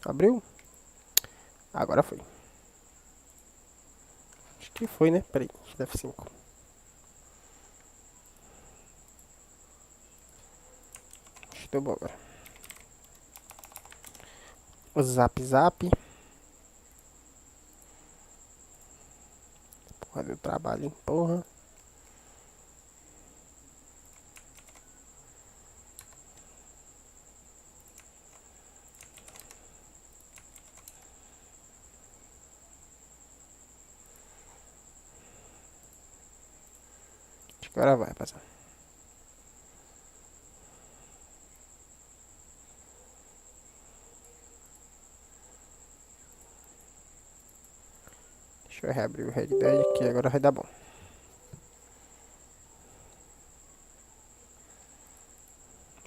Abriu? Agora foi. Acho que foi, né? Peraí, acho que deve 5. Acho que deu bom agora. O zap zap. Porra, deu trabalho, hein? Porra. Acho que agora vai, rapaziada. Deixa eu reabrir o Red Dead aqui, agora vai dar bom.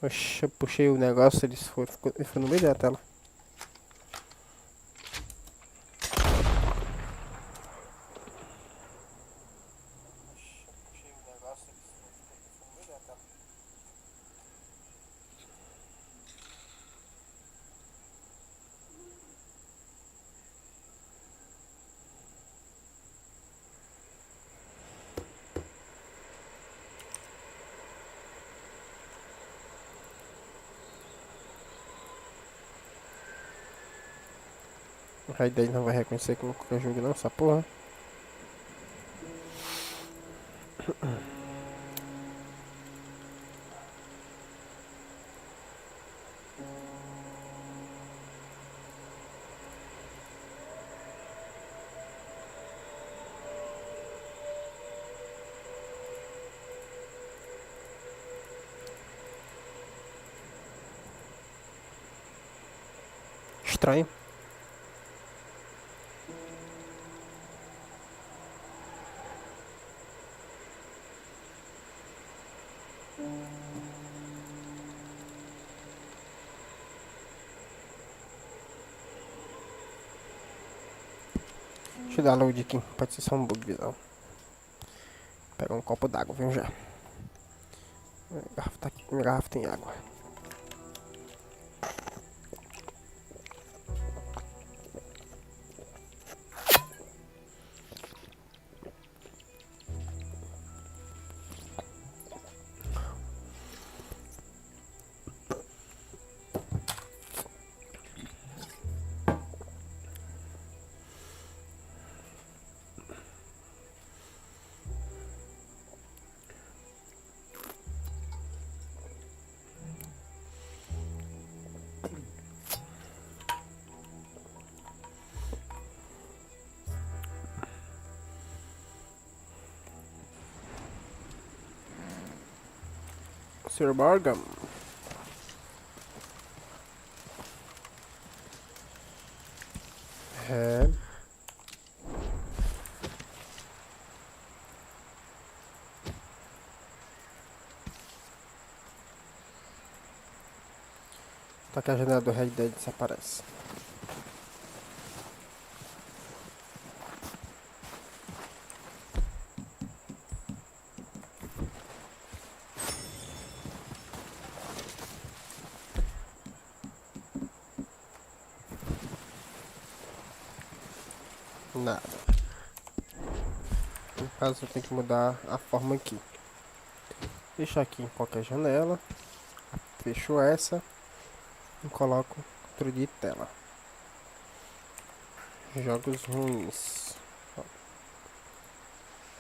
Oxe, eu puxei o negócio, ele foi no meio da tela. O Red Dead não vai reconhecer como qualquer jogo não, essa porra. Estranho. Deixa eu dar load aqui, pode ser só um bug visual. Pegar um copo d'água, viu já. Minha garrafa tá aqui, minha garrafa tem água. Sr. Morgan. É. Tá que a janela do Red Dead desaparece. Nada. No caso eu tenho que mudar a forma aqui. Deixar aqui em qualquer janela. Fechou essa. E coloco controle de tela. Jogos ruins.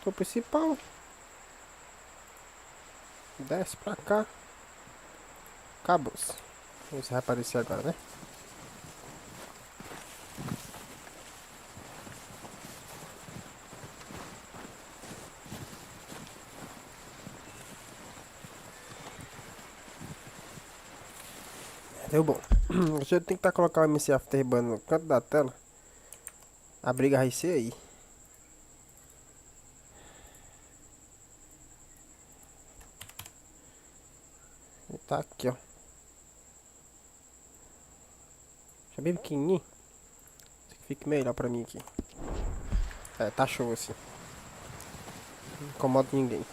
O principal. Desce pra cá. Acabou-se. Vamos ver se vai aparecer agora, né? Deu bom. Deixa eu tentar colocar o MC Afterburn no canto da tela. A briga vai ser aí. Ele tá aqui, ó. Deixa bem pequenininho. Fique melhor pra mim aqui. É, tá show assim. Não incomoda ninguém.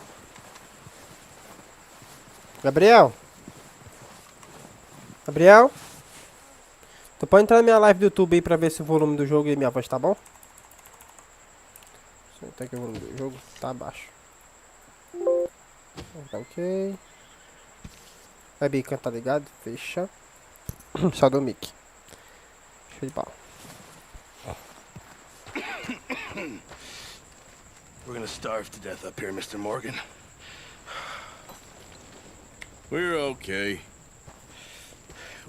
Gabriel? Gabriel? Tu pode entrar na minha live do YouTube aí pra ver se o volume do jogo e minha voz tá bom? Até que o volume do jogo tá baixo. Tá ok. Webcam tá ligado? Fecha. Só do mic. Show de bola. We're gonna starve to death up here, Mr. Morgan. We're okay.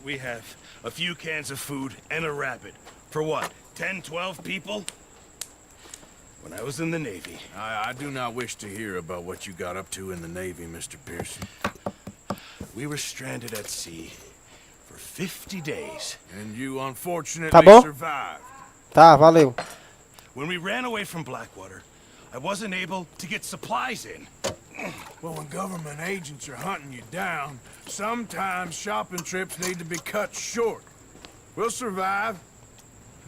We have a few cans of food and a rabbit. For what, 10, 12 people? When I was in the Navy. I do not wish to hear about what you got up to in the Navy, Mr. Pearson. We were stranded at sea for 50 days. And you unfortunately Tá bom? survived. Tá, valeu. When we ran away from Blackwater, I wasn't able to get supplies in. Well, when government agents are hunting you down, sometimes shopping trips need to be cut short. We'll survive.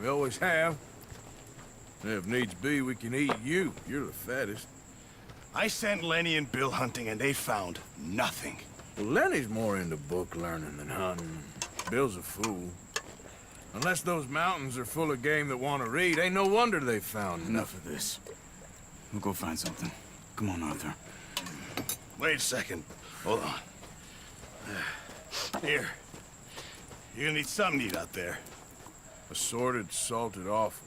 We always have. If needs be, we can eat you. You're the fattest. I sent Lenny and Bill hunting and they found nothing. Well, Lenny's more into book learning than hunting. Bill's a fool. Unless those mountains are full of game that want to read, ain't no wonder they found Enough of this. We'll go find something. Come on, Arthur. Wait a second. Hold on. Here. You're gonna need something to eat out there. Assorted, salted offal.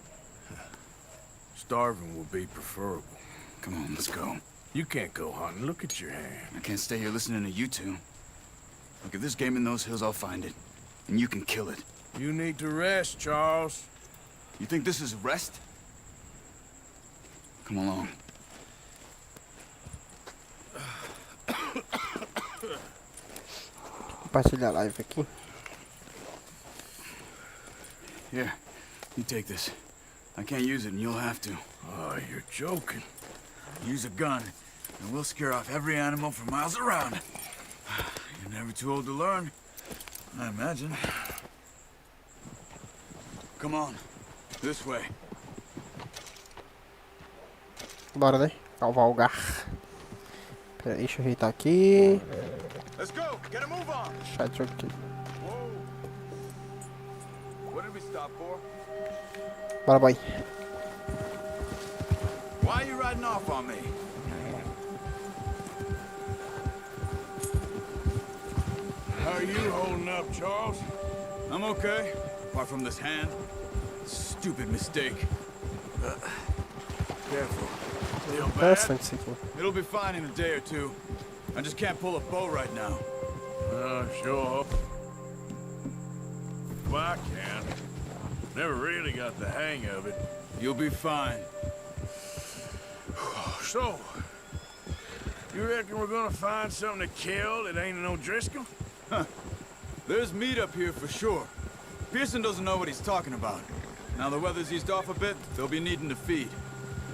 Starving will be preferable. Come on, let's go. You can't go hunting. Look at your hand. I can't stay here listening to you two. Look, if there's game in those hills, I'll find it. And you can kill it. You need to rest, Charles. You think this is rest? Come along. Compartilhar a live aqui. Here, you take this. I can't use it, and you'll have to. Oh, you're joking. Use a gun, and we'll scare off every animal for miles around. You're never too old to learn, I imagine. Come on, this way. Bora, né? Cavalgar. Pera aí, deixa eu ajeitar aqui. Let's go, get a move on. Deixar de jogo aqui. Whoa. What did we stop for? Bora, boy. Why are you riding off on me? How are you holding up, Charles? I'm okay, apart from this hand. Stupid mistake. Careful. Feel bad? Interessante isso aqui. It'll be fine in a day or two. I just can't pull a bow right now. Sure. Well, I can. Never really got the hang of it. You'll be fine. So, you reckon we're gonna find something to kill that ain't no Driscoll? There's meat up here for sure. Pearson doesn't know what he's talking about. Now the weather's eased off a bit, they'll be needing to feed.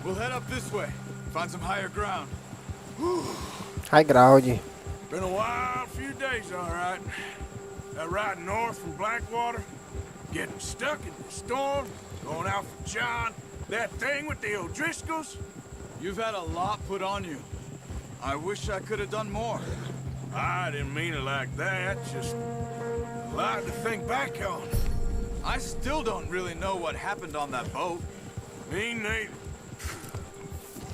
We'll head up this way, find some higher ground. High ground. Been a wild few days, all right. That ride north from Blackwater, getting stuck in the storm, going out for John, that thing with the O'Driscolls. You've had a lot put on you. I wish I could have done more. I didn't mean it like that, just a lot to think back on. I still don't really know what happened on that boat. Me neither.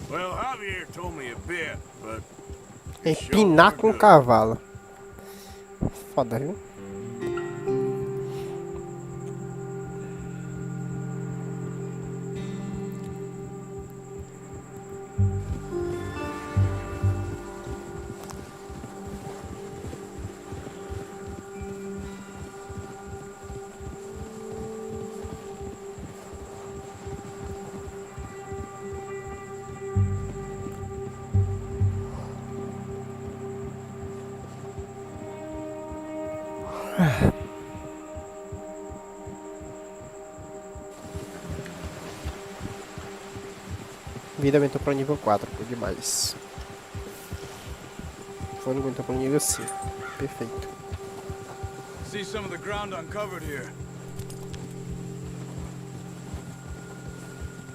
Well, Javier told me a bit, but... Empinar com cavalo. Foda, viu? Vida aumentou para o nível 4, foi demais. Fôlego aumentou para o nível 5. Perfeito. See some of the ground uncovered here.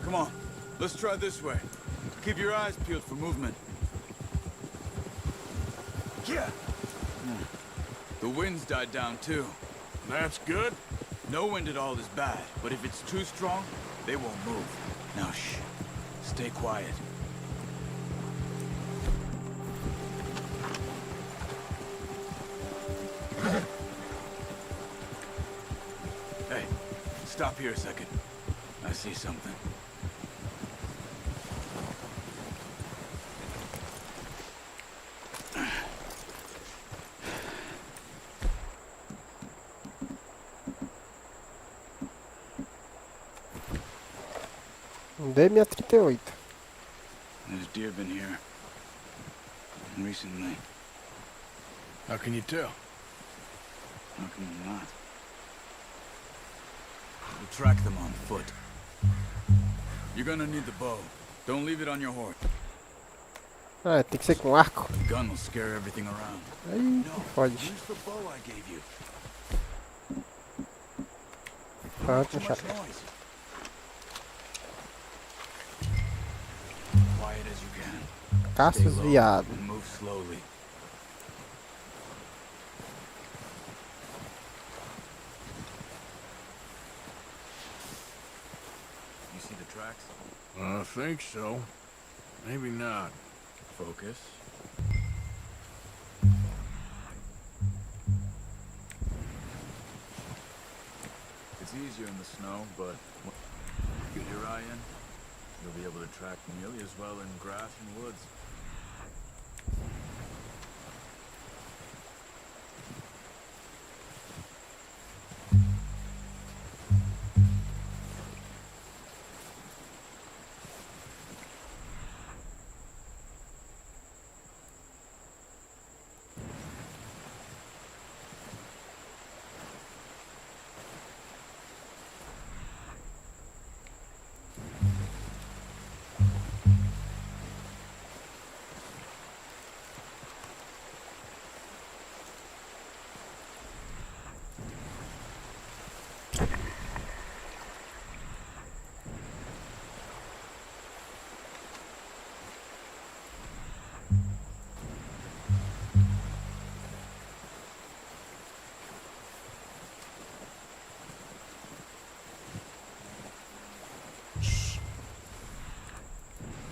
Come on, let's try this way. Keep your eyes peeled for movement. Yeah, The wind's died down too. that's good. No wind at all is bad, but if it's too strong, they won't move. Now shh. Stay quiet. Hey, stop here a second. I see something. Dei minha 38. There's deer been here. Recently. How can you tell? How can you not? We'll track them on foot. You're gonna need the bow. Don't leave it on your horse. Ah, tem que ser com arco. The gun will scare everything around. Aí, pode. Use the bow I gave you. Tá, Too puxar. much noise. Quiet as you can. Stay Caças low viado. and move slowly. You see the tracks? I think so. Maybe not. Focus. It's easier in the snow, but get your eye in, you'll be able to track nearly as well in grass and woods.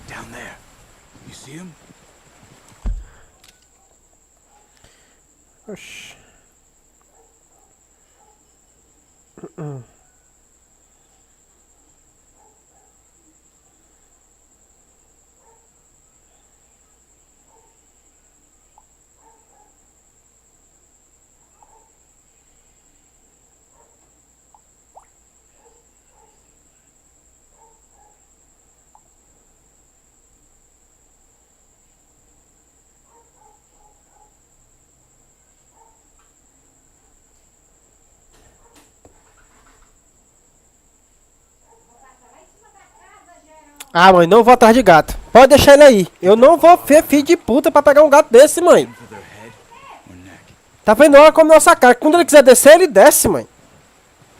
Down there. You see him? Oxi. Ah, mãe, não vou atrás de gato. Pode deixar ele aí. Eu não vou ser filho de puta pra pegar um gato desse, mãe. For their head or neck. Tá vendo? Olha como nossa cara. Quando ele quiser descer, ele desce, mãe.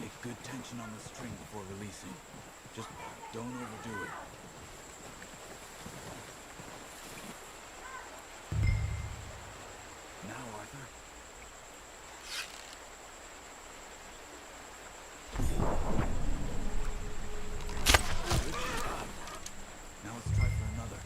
Get good tension on the string before releasing. Just don't overdo it. Now, Arthur. Good job. Now let's try for another.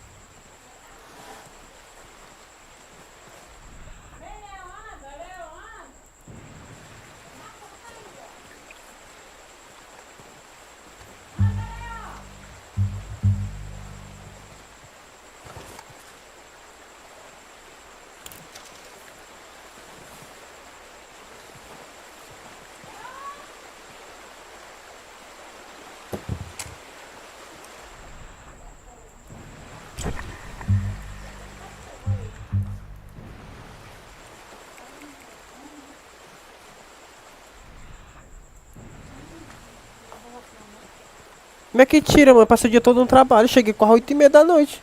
Como é que tira, mãe? Passei o dia todo no trabalho. Cheguei quase 8h30 da noite.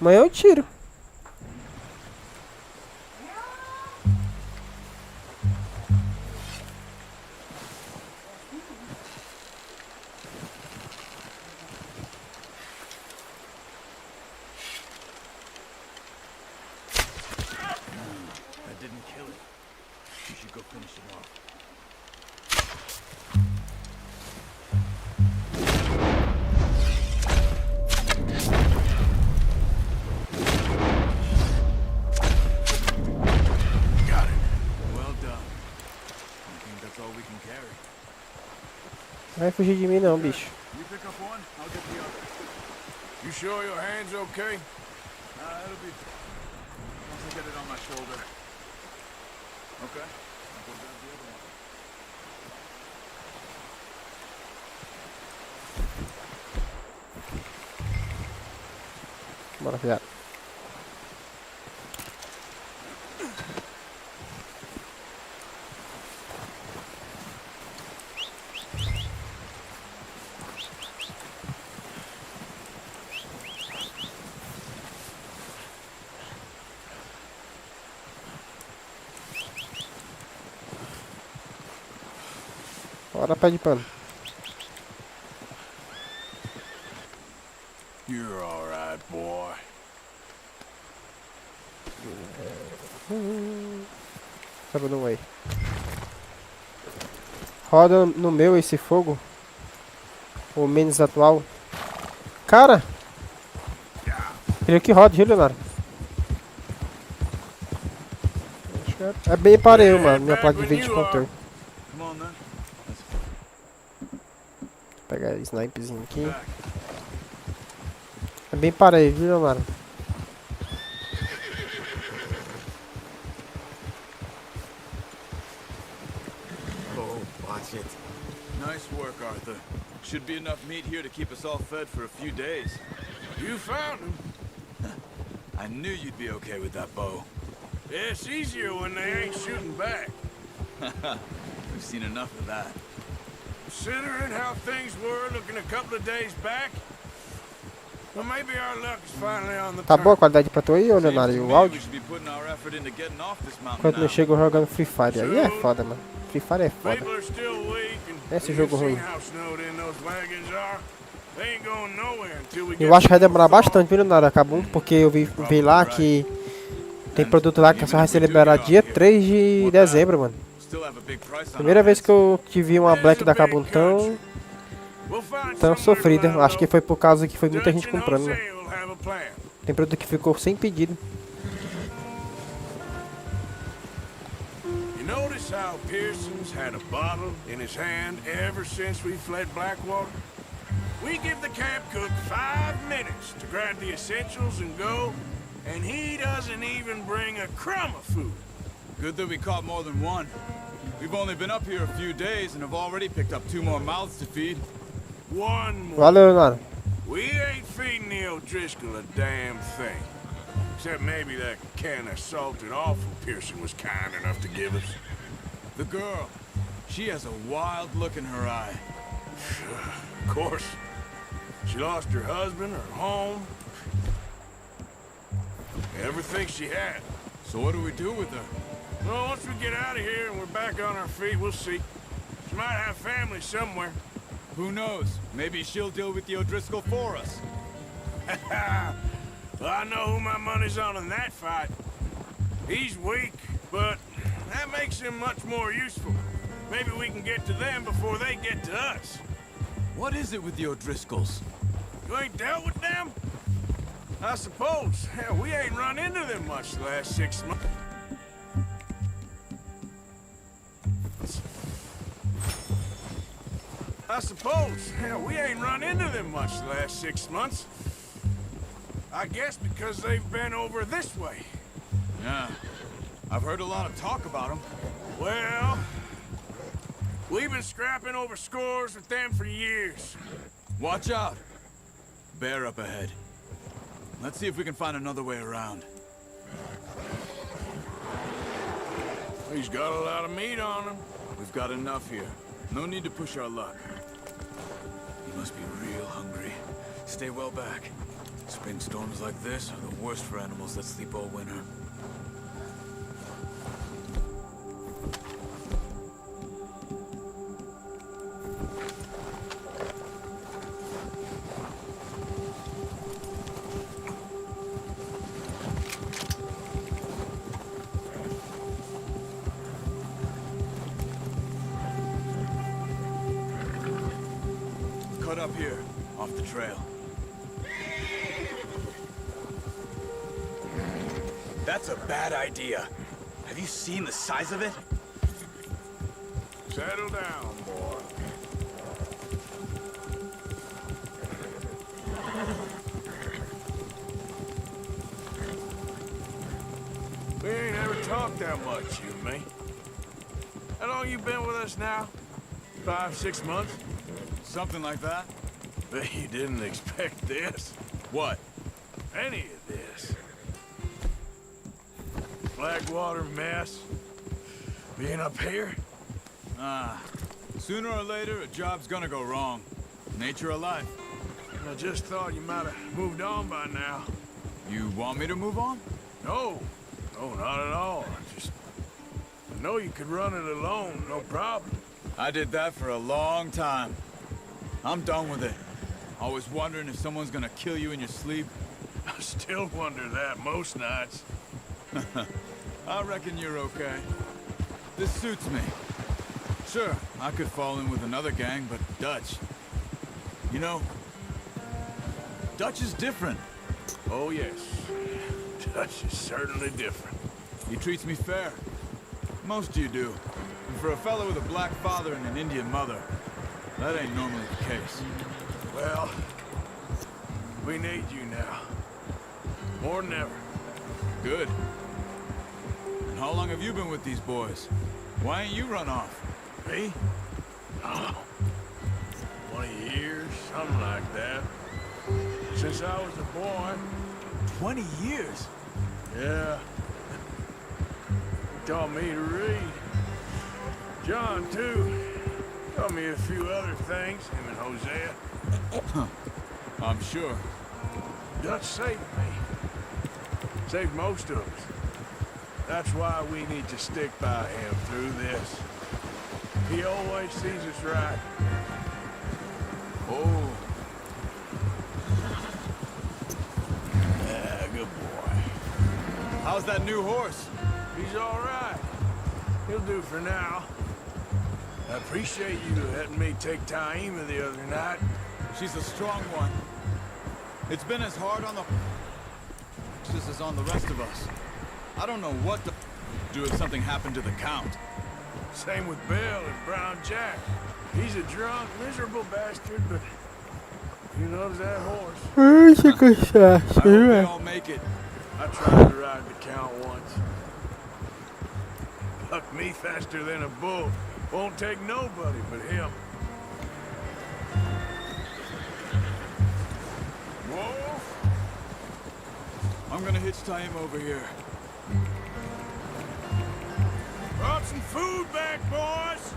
Amanhã eu tiro. That didn't kill it. You should go finish it off. vai fugir de mim não, bicho. You pick up one, I'll get the other. You sure your hand's okay? It'll be... once I get it on my shoulder. Okay. I'll go grab the other one. Bora, viado. Bora, pé de pano. You're all right, boy. Sabe, não vai. Roda no meu esse fogo. O menos atual. Cara! Queria que roda, viu, Leonardo? É bem parelho, mano. Minha placa de vídeo de controle. Come on, then. Vou pegar esse sniperzinho aqui. É bem parelho, viu, Leonardo? Watch it. Nice work, Arthur. Should be enough meat here to keep us all fed for a few days. You found him. I knew you'd be okay with that bow. Yeah, it's easier when they ain't shooting back. We've seen enough of that. Considering how things were looking a couple of days back, well, maybe our luck is finally on the Tá turn. boa a qualidade pra tu aí, ô Seems Leonardo, to e o me áudio? we should be putting our effort into getting off this mountain Enquanto não now. chego jogando Free Fire. Aí é foda, mano. Free Fire é foda. People are still weak, and Esse you've jogo seen ruim. how snowed in those wagons are. They ain't going nowhere until we Eu get acho que vai some demorar more bastante, viu, Leonardo? Acabou, porque eu vi lá que tem produto lá que só vai ser liberado dia 3 de dezembro, mano. Still have a big price on Primeira our vez heads. que eu vi uma Black da Kabum tão We'll find tão somewhere sofrida. to lie Acho que low. foi por causa que foi muita gente Dutch and comprando, né? Jose will have a plan. Tem produto que ficou sem pedido. You notice how Pearson's had a bottle in his hand ever since we fled Blackwater? We give the camp cook 5 minutes to grab the essentials and go, and he doesn't even bring a crumb of food. Good that we caught more than one. We've only been up here a few days and have already picked up 2 more mouths to feed. One more. Valeu, Leonardo. We ain't feeding the O'Driscoll a damn thing. Except maybe that can of salted offal Pearson was kind enough to give us. The girl, she has a wild look in her eye. Of course. She lost her husband, her home. Everything she had. So what do we do with her? Well, once we get out of here and we're back on our feet, we'll see. She might have family somewhere. Who knows? Maybe she'll deal with the O'Driscoll for us. Well, I know who my money's on in that fight. He's weak, but that makes him much more useful. Maybe we can get to them before they get to us. What is it with the O'Driscolls? You ain't dealt with them? I suppose. Hell, we ain't run into them much the last 6 months. I suppose. Hell, we ain't run into them much the last 6 months. I guess because they've been over this way. Yeah. I've heard a lot of talk about them. Well, we've been scrapping over scores with them for years. Watch out. Bear up ahead. Let's see if we can find another way around. He's got a lot of meat on him. We've got enough here. No need to push our luck. You must be real hungry. Stay well back. Spring storms like this are the worst for animals that sleep all winter. Cut up here, off the trail. That's a bad idea. Have you seen the size of it? Settle down, boy. talk that much, you and me. How long you been with us now? 5, 6 months? Something like that? Bet you didn't expect this. What? Any of this. Blackwater mess. Being up here? Sooner or later, a job's gonna go wrong. Nature of life. I just thought you might have moved on by now. You want me to move on? No. No, not at all. I know you could run it alone, no problem. I did that for a long time. I'm done with it. Always wondering if someone's gonna kill you in your sleep. I still wonder that most nights. I reckon you're okay. This suits me. Sure, I could fall in with another gang, but Dutch... You know, Dutch is different. Oh, yes. Dutch is certainly different. He treats me fair. Most of you do. And for a fellow with a black father and an Indian mother, that ain't normally the case. Well, we need you now. More than ever. Good. And how long have you been with these boys? Why ain't you run off? Me? Oh, 20 years, something like that. Since I was a boy. 20 years? Yeah. He taught me to read. John, too. Taught me a few other things, him and Hosea. I'm sure. Dutch saved me. Saved most of us. That's why we need to stick by him through this. He always sees us right. Oh. Yeah, good boy. How's that new horse? He's all right. He'll do for now. I appreciate you letting me take Taima the other night. She's a strong one. It's been as hard on the... just as on the rest of us. I don't know what to do if something happened to the Count. Same with Bill and Brown Jack. He's a drunk, miserable bastard, but he loves that horse. Ai, que I hope they cansaço, all make it. I tried to ride the Count once. Bucked me faster than a bull. Won't take nobody but him. Whoa! I'm gonna hitch Taima over here. Brought some food back, boys!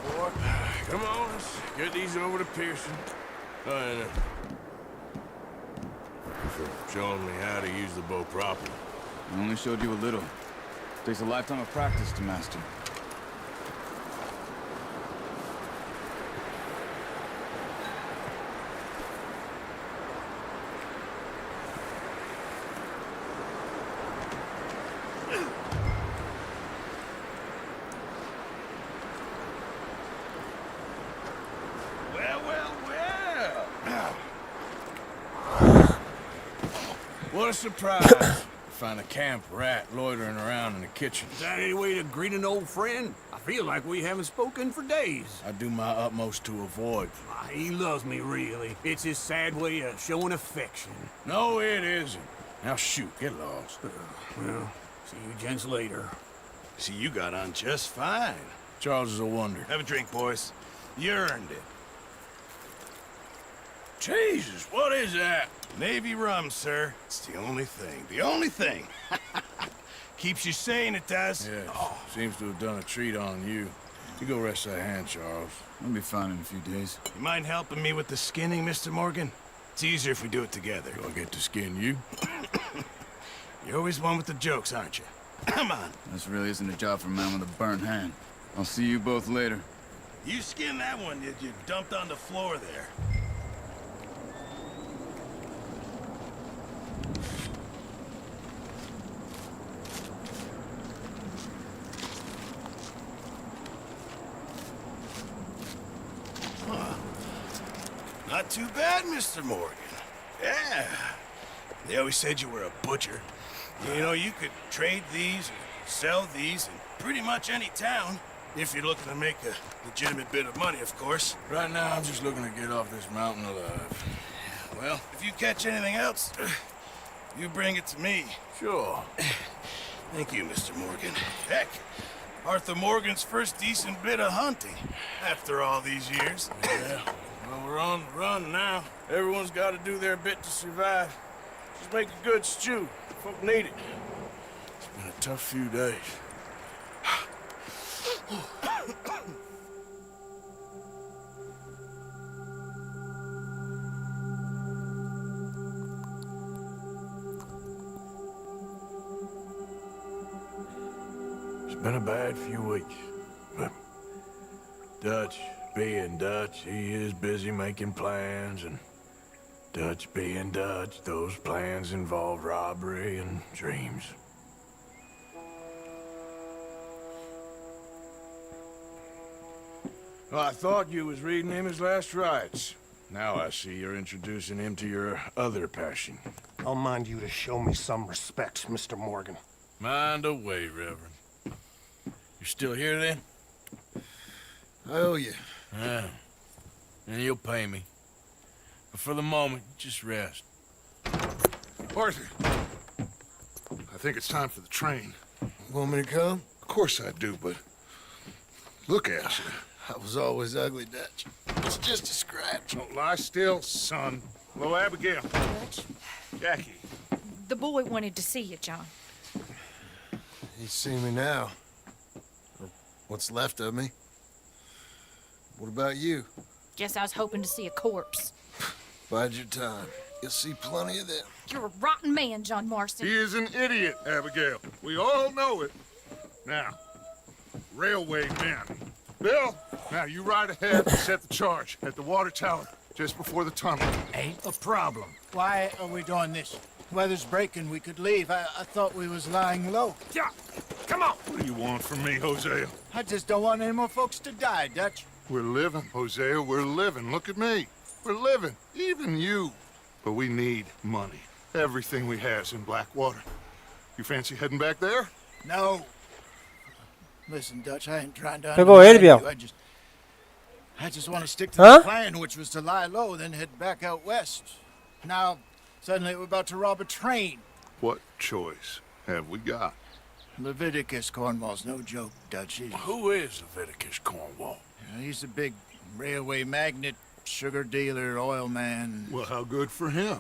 Boy. Come on, let's get these over to Pearson. And, for showing me how to use the bow properly. I only showed you a little. Takes a lifetime of practice to master. What a surprise. Find a camp rat loitering around in the kitchen. Is that any way to greet an old friend? I feel like we haven't spoken for days. I do my utmost to avoid. He loves me, really. It's his sad way of showing affection. No, it isn't. Now shoot, get lost. Well, see you gents later. See, you got on just fine. Charles is a wonder. Have a drink, boys. You earned it. Jesus, what is that? Navy rum, sir. It's the only thing. The only thing. Keeps you sane, it does. Yes, seems to have done a treat on you. You go rest that hand, Charles. I'll be fine in a few days. You mind helping me with the skinning, Mr. Morgan? It's easier if we do it together. Do I get to skin you? You're always one with the jokes, aren't you? Come on. This really isn't a job for a man with a burnt hand. I'll see you both later. You skinned that one that you dumped on the floor there. Not too bad, Mr. Morgan. Yeah. They always said you were a butcher. You know, you could trade these or sell these in pretty much any town. If you're looking to make a legitimate bit of money, of course. Right now, I'm just looking to get off this mountain alive. Well, if you catch anything else, you bring it to me. Sure. Thank you, Mr. Morgan. Heck, Arthur Morgan's first decent bit of hunting after all these years. Yeah. Well, we're on the run now. Everyone's got to do their bit to survive. Just make a good stew. Folk need it. It's been a tough few days. It's been a bad few weeks, but Dutch being Dutch, he is busy making plans, and Dutch being Dutch, those plans involve robbery and dreams. Well, I thought you was reading him his last rites. Now I see you're introducing him to your other passion. I'll mind you to show me some respect, Mr. Morgan. Mind away, Reverend. You still here, then? I owe you. Yeah. And you'll pay me. But for the moment, just rest. Arthur, I think it's time for the train. Want me to come? Of course I do, but look at you. I was always ugly, Dutch. It's just a scratch. Don't lie still, son. Hello, Abigail. Jackie. The boy wanted to see you, John. He's seen me now. Or what's left of me. What about you? Guess I was hoping to see a corpse. Bide your time. You'll see plenty of them. You're a rotten man, John Marston. He is an idiot, Abigail. We all know it. Now, railway men. Bill, now you ride ahead and set the charge at the water tower just before the tunnel. Ain't a problem. Why are we doing this? Weather's breaking. We could leave. I thought we was lying low. Yeah, come on. What do you want from me, Hosea? I just don't want any more folks to die, Dutch. We're living, Hosea. We're living. Look at me. We're living. Even you. But we need money. Everything we has in Blackwater. You fancy heading back there? No. Listen, Dutch, I ain't trying to Pegou ele, undermine Biel. you. I just want to stick to Hã? the plan, which was to lie low, then head back out west. Now, suddenly we're about to rob a train. What choice have we got? Leviticus Cornwall's no joke, Dutch. Who is Leviticus Cornwall? He's a big railway magnate, sugar dealer, oil man. Well, how good for him.